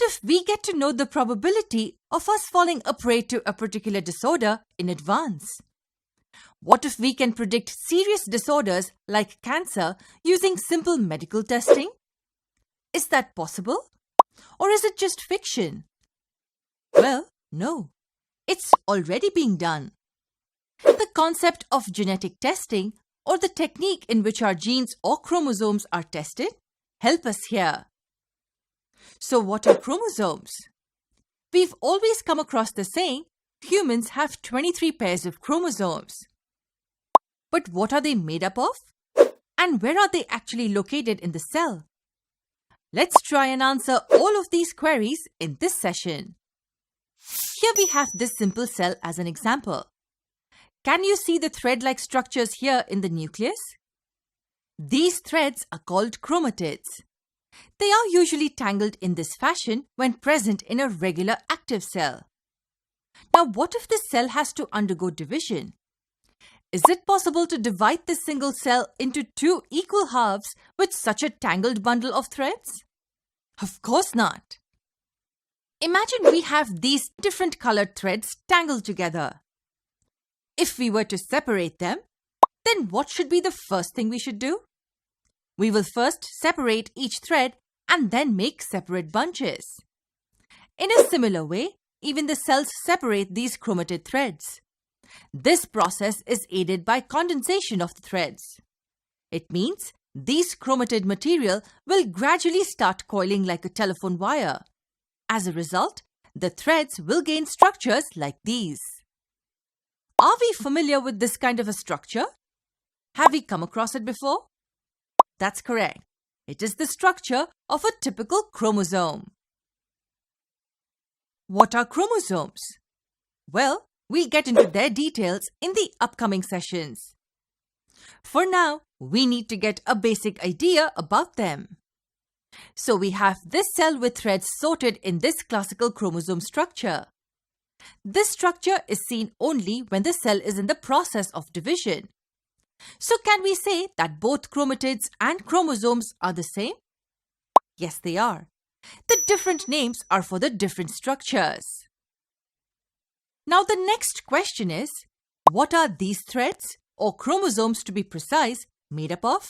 if we get to know the probability of us falling a prey to a particular disorder in advance? What if we can predict serious disorders like cancer using simple medical testing? Is that possible? Or is it just fiction? Well, no. It's already being done. The concept of genetic testing, or the technique in which our genes or chromosomes are tested, help us here. So what are chromosomes? We've always come across the saying, humans have 23 pairs of chromosomes. But what are they made up of? And where are they actually located in the cell? Let's try and answer all of these queries in this session. Here we have this simple cell as an example. Can you see the thread-like structures here in the nucleus? These threads are called chromatids. They are usually tangled in this fashion when present in a regular active cell. Now, what if this cell has to undergo division? Is it possible to divide this single cell into two equal halves with such a tangled bundle of threads? Of course not. Imagine we have these different colored threads tangled together. If we were to separate them, then what should be the first thing we should do? We will first separate each thread and then make separate bunches. In a similar way, even the cells separate these chromatid threads. This process is aided by condensation of the threads. It means these chromatid material will gradually start coiling like a telephone wire. As a result, the threads will gain structures like these. Are we familiar with this kind of a structure? Have we come across it before? That's correct. It is the structure of a typical chromosome. What are chromosomes? Well, we'll get into their details in the upcoming sessions. For now, we need to get a basic idea about them. So we have this cell with threads sorted in this classical chromosome structure. This structure is seen only when the cell is in the process of division. So can we say that both chromatids and chromosomes are the same? Yes, they are. The different names are for the different structures. Now the next question is, what are these threads, or chromosomes to be precise, made up of?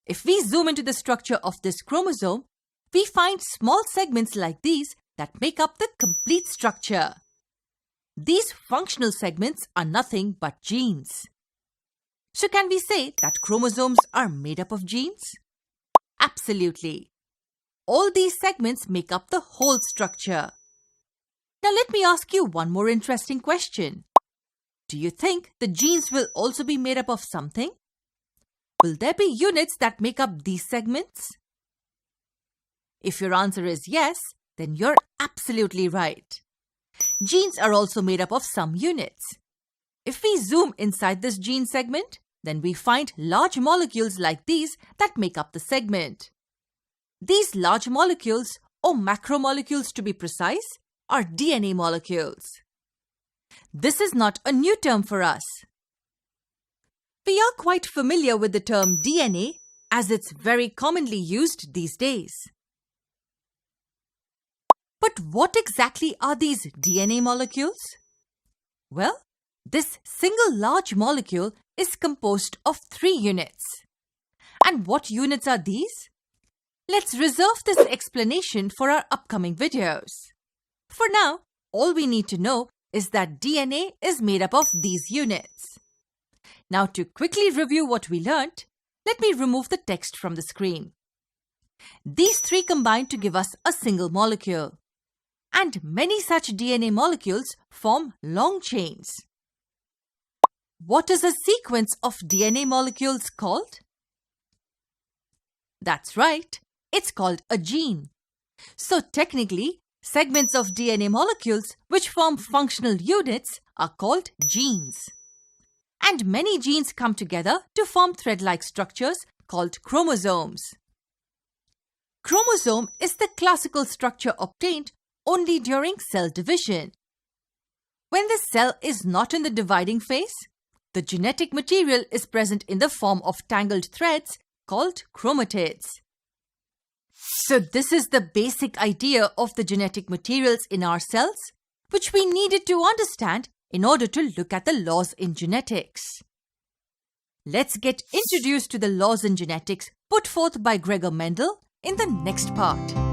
If we zoom into the structure of this chromosome, we find small segments like these that make up the complete structure. These functional segments are nothing but genes. So can we say that chromosomes are made up of genes? Absolutely. All these segments make up the whole structure. Now let me ask you one more interesting question. Do you think the genes will also be made up of something? Will there be units that make up these segments? If your answer is yes, then you're absolutely right. Genes are also made up of some units. If we zoom inside this gene segment, then we find large molecules like these that make up the segment. These large molecules, or macromolecules to be precise, are DNA molecules. This is not a new term for us. We are quite familiar with the term DNA as it's very commonly used these days. But what exactly are these DNA molecules? Well, this single large molecule is composed of 3 units. And what units are these? Let's reserve this explanation for our upcoming videos. For now, all we need to know is that DNA is made up of these units. Now, to quickly review what we learnt, let me remove the text from the screen. These 3 combine to give us a single molecule. And many such DNA molecules form long chains. What is a sequence of DNA molecules called? That's right, it's called a gene. So technically, segments of DNA molecules which form functional units are called genes. And many genes come together to form thread-like structures called chromosomes. Chromosome is the classical structure obtained only during cell division. When the cell is not in the dividing phase, the genetic material is present in the form of tangled threads called chromatids. So this is the basic idea of the genetic materials in our cells, which we needed to understand in order to look at the laws in genetics. Let's get introduced to the laws in genetics put forth by Gregor Mendel in the next part.